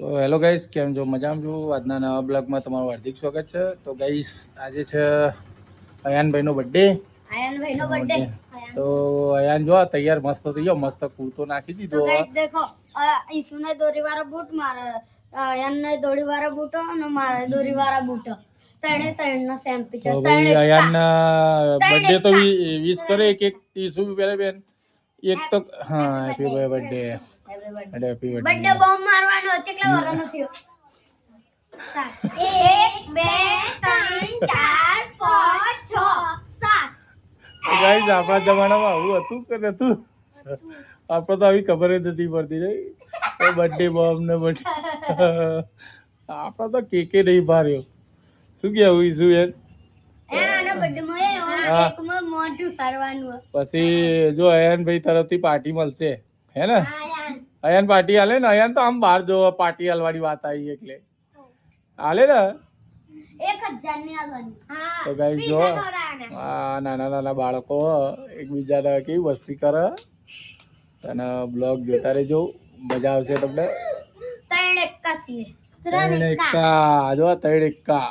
Hello guys, કેમ છો? મજામાં છું. આજના નવા બ્લોગમાં તમારું હાર્દિક સ્વાગત છે. તો ગાઈસ, આજે છે અયાનભાઈનો બર્થડે. તો અયાન જો તૈયાર મસ્ત થઈ ગયો, મસ્ત કૂર્તો નાખી દીધો. તો ગાઈસ દેખો, ઈસુને દોરીવાળા બૂટ, મારે અયાનને દોરીવાળા બૂટ અને મારે દોરીવાળા બૂટ. ત્રણનો સેમ પિક્ચર. તો ભાઈ અયાનના બર્થડે તો વિશ કરે એક ઈસુ પહેલા બેન એક તો હા happy birthday. Happy birthday bomb મારવાનો કેટલા વર્ષનો થયો? 1 2 3 4 5 6 7. ગાઈસ, આપણા જમાનામાં આવું હતું કે નતું? આપણે તો આવી ખબર જ નથી પડતી નહીં. બર્થડે બોમ્બ ને આપણે તો કેકે નહીં ભાર્યો. શું કેવું ઈસુ યાર? પછી જો અયાનભાઈ તરફથી પાર્ટી મળશે, હે ને? અયાન પાર્ટી હાલે ને? અયાન તો આમ બહાર જો પાર્ટી હાલવાની વાત આવી એટલે હાલે ને. 1000 ની આલવાની. તો ગાઈસ જો આ નાના નાના બાળકો એકબીજાને કેવી મસ્તી કરે અને બ્લોગ જોતા રહેજો, મજા આવશે તમને. 3 એક્કા છે. 3 એક્કા જો 3 એક્કા